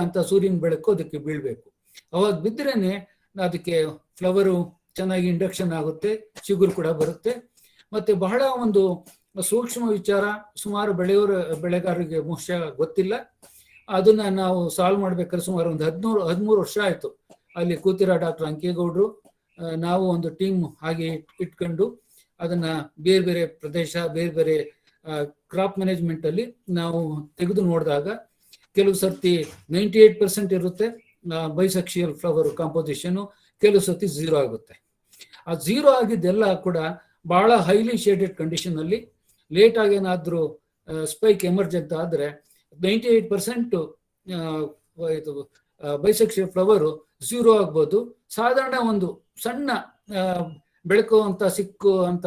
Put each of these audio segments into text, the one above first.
ಅಂತ ಸೂರ್ಯನ ಬೆಳಕು ಅದಕ್ಕೆ ಬೀಳ್ಬೇಕು. ಅವಾಗ ಬಿದ್ರೇನೆ ಅದಕ್ಕೆ ಫ್ಲವರು ಚೆನ್ನಾಗಿ ಇಂಡಕ್ಷನ್ ಆಗುತ್ತೆ, ಚಿಗುರು ಕೂಡ ಬರುತ್ತೆ. ಮತ್ತೆ ಬಹಳ ಒಂದು ಸೂಕ್ಷ್ಮ ವಿಚಾರ, ಸುಮಾರು ಬೆಳೆಗಾರರಿಗೆ ಬಹುಶಃ ಗೊತ್ತಿಲ್ಲ. ಅದನ್ನ ನಾವು ಸಾಲ್ವ್ ಮಾಡ್ಬೇಕಾದ್ರೆ ಸುಮಾರು ಒಂದು 13 ವರ್ಷ ಆಯ್ತು. ಅಲ್ಲಿ ಕೂತಿರೋ ಡಾಕ್ಟರ್ ಅಂಕೇಗೌಡರು, ನಾವು ಒಂದು ಟೀಮ್ ಹಾಗೆ ಇಟ್ಕೊಂಡು ಅದನ್ನ ಬೇರೆ ಬೇರೆ ಪ್ರದೇಶ, ಬೇರೆ ಬೇರೆ ಕ್ರಾಪ್ ಮ್ಯಾನೇಜ್ಮೆಂಟ್ ಅಲ್ಲಿ ನಾವು ತೆಗೆದು ನೋಡಿದಾಗ ಕೆಲವು ಸರ್ತಿ 98% ಇರುತ್ತೆ ಬೈಸೆಕ್ಷುಯಲ್ ಫ್ಲವರ್ ಕಾಂಪೋಸಿಷನ್, ಕೆಲವು ಸರ್ತಿ 0 ಆಗುತ್ತೆ. ಆ 0 ಆಗಿದ್ದೆಲ್ಲ ಕೂಡ ಬಹಳ ಹೈಲಿ ಶೇಡೆಡ್ ಕಂಡೀಷನ್ ಅಲ್ಲಿ ಲೇಟ್ ಆಗಿ ಏನಾದ್ರೂ ಸ್ಪೈಕ್ ಎಮರ್ಜೆಂಟ್ ಆದ್ರೆ 98% ಇದು ಬೈಸೆಕ್ಷುಯಲ್ ಫ್ಲವರು 0 ಆಗ್ಬೋದು. ಸಾಧಾರಣ ಒಂದು ಸಣ್ಣ ಬೆಳಕು ಅಂತ ಸಿಕ್ಕುವಂತ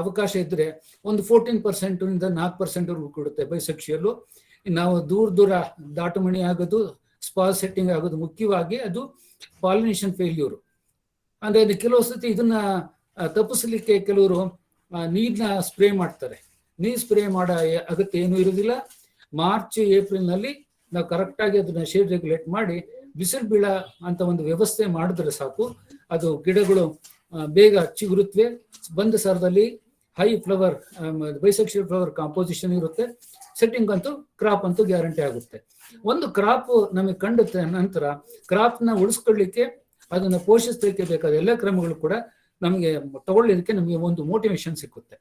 ಅವಕಾಶ ಇದ್ರೆ ಒಂದು 14% 4% ಕೊಡುತ್ತೆ ಬೈಸೆಕ್ಷುಯಲ್. ನಾವು ದೂರ ದಾಟಮಣಿ ಆಗೋದು, ಸ್ಪಾಲ್ ಸೆಟ್ಟಿಂಗ್ ಆಗೋದು, ಮುಖ್ಯವಾಗಿ ಅದು ಪಾಲಿನೇಷನ್ ಫೇಲ್ಯೂರ್. ಅಂದ್ರೆ ಕೆಲವು ಸತಿ ಇದನ್ನ ತಪ್ಪಿಸ್ಲಿಕ್ಕೆ ಕೆಲವರು ನೀರ್ನ ಸ್ಪ್ರೇ ಮಾಡ್ತಾರೆ. ನೀರ್ ಸ್ಪ್ರೇ ಮಾಡೋ ಅಗತ್ಯ ಏನೂ ಇರುವುದಿಲ್ಲ. ಮಾರ್ಚ್ ಏಪ್ರಿಲ್ ನಲ್ಲಿ ನಾವು ಕರೆಕ್ಟ್ ಆಗಿ ಅದನ್ನ ಶೇಡ್ ರೆಗ್ಯುಲೇಟ್ ಮಾಡಿ ಬಿಸಿಲು ಬೀಳ ಅಂತ ಒಂದು ವ್ಯವಸ್ಥೆ ಮಾಡಿದ್ರೆ ಸಾಕು, ಅದು ಗಿಡಗಳು ಬೇಗ ಚಿಗುರುತ್ತವೆ. ಬಂದ ಸರದಲ್ಲಿ ಹೈ ಫ್ಲವರ್ ಬೈಸೆಕ್ಷುಯಲ್ ಫ್ಲವರ್ ಕಾಂಪೋಸಿಷನ್ ಇರುತ್ತೆ. ಸೆಟ್ಟಿಂಗ್ ಅಂತೂ ಕ್ರಾಪ್ ಅಂತೂ ಗ್ಯಾರಂಟಿ ಆಗುತ್ತೆ. ಒಂದು ಕ್ರಾಪ್ ನಮಗೆ ಕಂಡುತ್ತೆ ನಂತರ ಕ್ರಾಪ್ನ ಉಳಿಸ್ಕೊಳ್ಳಿಕ್ಕೆ, ಅದನ್ನ ಪೋಷಿಸಲಿಕ್ಕೆ ಬೇಕಾದ ಎಲ್ಲ ಕ್ರಮಗಳು ಕೂಡ ನಮಗೆ ತಗೊಳ್ಳಿಕ್ಕೆ ನಮಗೆ ಒಂದು ಮೋಟಿವೇಶನ್ ಸಿಕ್ಕುತ್ತೆ.